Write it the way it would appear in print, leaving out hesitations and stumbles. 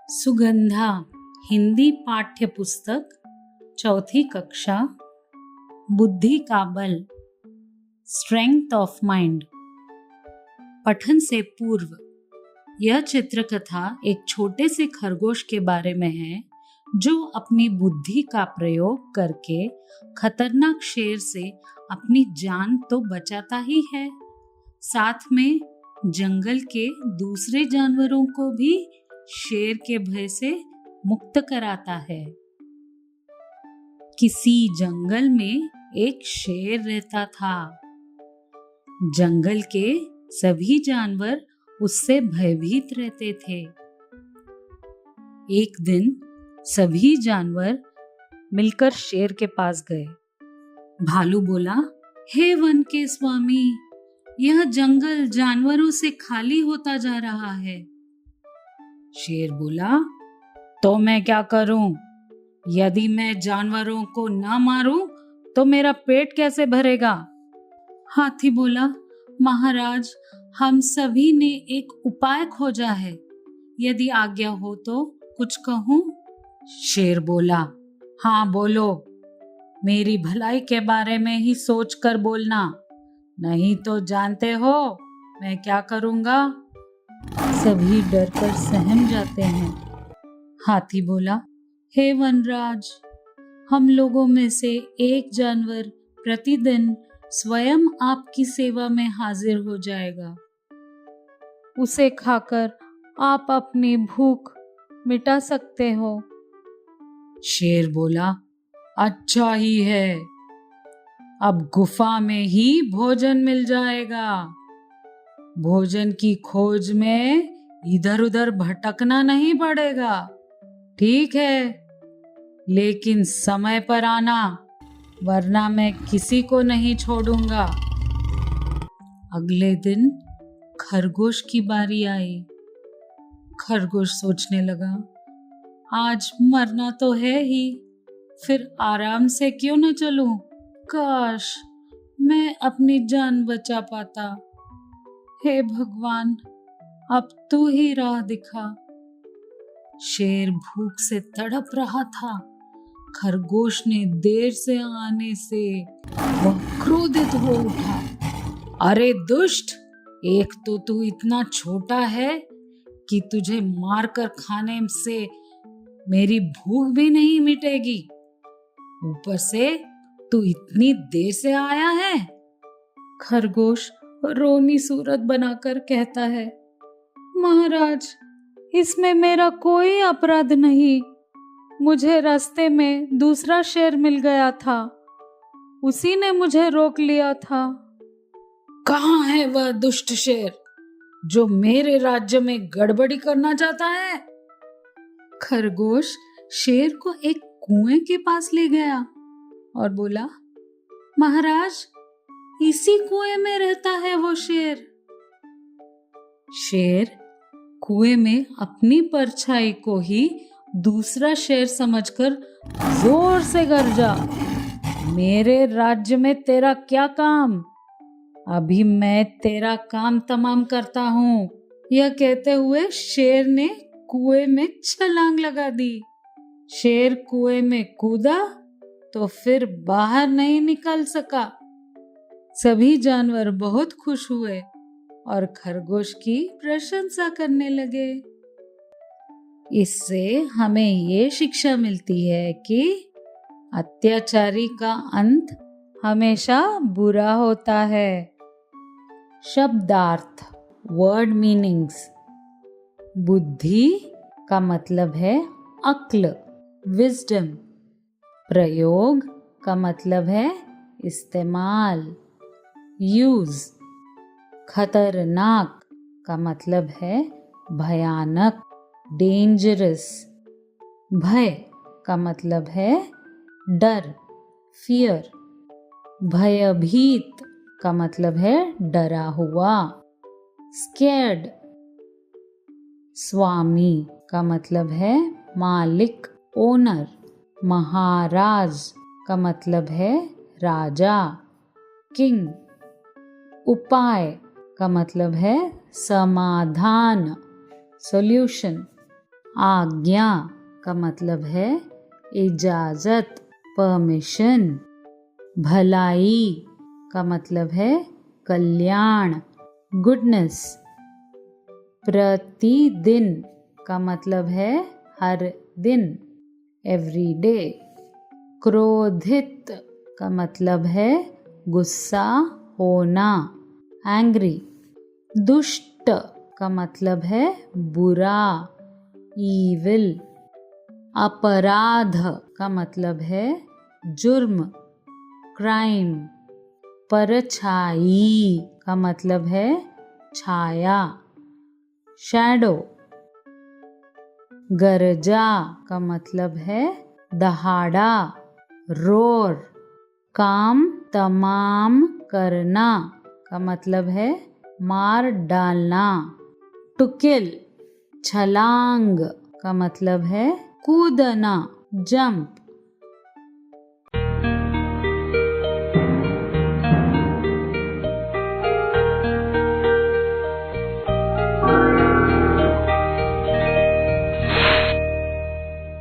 सुगंधा हिंदी पाठ्य पुस्तक चौथी कक्षा। बुद्धि का बल, स्ट्रेंथ ऑफ माइंड। पठन से पूर्व यह चित्रकथा एक छोटे से खरगोश के बारे में है जो अपनी बुद्धि का प्रयोग करके खतरनाक शेर से अपनी जान तो बचाता ही है, साथ में जंगल के दूसरे जानवरों को भी शेर के भय से मुक्त कराता है। किसी जंगल में एक शेर रहता था। जंगल के सभी जानवर उससे भयभीत रहते थे। एक दिन सभी जानवर मिलकर शेर के पास गए। भालू बोला, हे वन के स्वामी, यह जंगल जानवरों से खाली होता जा रहा है। शेर बोला, तो मैं क्या करूं? यदि मैं जानवरों को ना मारूं तो मेरा पेट कैसे भरेगा? हाथी बोला, महाराज, हम सभी ने एक उपाय खोजा है, यदि आज्ञा हो तो कुछ कहूं? शेर बोला, हाँ बोलो, मेरी भलाई के बारे में ही सोच कर बोलना, नहीं तो जानते हो मैं क्या करूंगा। सभी डर कर सहम जाते हैं। हाथी बोला, हे वनराज, हम लोगों में से एक जानवर प्रतिदिन स्वयं आपकी सेवा में हाजिर हो जाएगा। उसे खाकर आप अपनी भूख मिटा सकते हो। शेर बोला, अच्छा ही है, अब गुफा में ही भोजन मिल जाएगा। भोजन की खोज में इधर उधर भटकना नहीं पड़ेगा, ठीक है, लेकिन समय पर आना, वरना मैं किसी को नहीं छोड़ूंगा। अगले दिन खरगोश की बारी आई। खरगोश सोचने लगा, आज मरना तो है ही, फिर आराम से क्यों न चलूं? काश मैं अपनी जान बचा पाता। हे भगवान, अब तू ही राह दिखा। शेर भूख से तड़प रहा था। खरगोश ने देर से आने से वह क्रोधित हो उठा। अरे दुष्ट, एक तो तू इतना छोटा है कि तुझे मारकर खाने से मेरी भूख भी नहीं मिटेगी, ऊपर से तू इतनी देर से आया है। खरगोश रोनी सूरत बनाकर कहता है, महाराज, इसमें मेरा कोई अपराध नहीं, मुझे रास्ते में दूसरा शेर मिल गया था, उसी ने मुझे रोक लिया था। कहाँ है वह दुष्ट शेर जो मेरे राज्य में गड़बड़ी करना चाहता है? खरगोश शेर को एक कुएं के पास ले गया और बोला, महाराज, इसी कुएं में रहता है वो शेर। शेर कुएं में अपनी परछाई को ही दूसरा शेर समझकर जोर से गरजा, मेरे राज्य में तेरा क्या काम? अभी मैं तेरा काम तमाम करता हूँ। यह कहते हुए शेर ने कुएं में छलांग लगा दी। शेर कुएं में कूदा तो फिर बाहर नहीं निकल सका। सभी जानवर बहुत खुश हुए और खरगोश की प्रशंसा करने लगे। इससे हमें ये शिक्षा मिलती है कि अत्याचारी का अंत हमेशा बुरा होता है। शब्दार्थ, वर्ड मीनिंग्स। बुद्धि का मतलब है अक्ल, विजडम। प्रयोग का मतलब है इस्तेमाल, यूज। खतरनाक का मतलब है भयानक, डेंजरस। भय का मतलब है डर, फियर। भयभीत का मतलब है डरा हुआ, स्कैर्ड। स्वामी का मतलब है मालिक, ओनर। महाराज का मतलब है राजा, किंग। उपाय का मतलब है समाधान, सॉल्यूशन। आज्ञा का मतलब है इजाजत, परमिशन। भलाई का मतलब है कल्याण, गुडनेस। प्रतिदिन का मतलब है हर दिन, एवरी डे। क्रोधित का मतलब है गुस्सा होना, एंग्री। दुष्ट का मतलब है बुरा, ईविल। अपराध का मतलब है जुर्म, क्राइम। परछाई का मतलब है छाया, शैडो। गरजा का मतलब है दहाड़ा, रोर। काम तमाम करना का मतलब है मार डालना। टू किल, छलांग का मतलब है कूदना, जंप।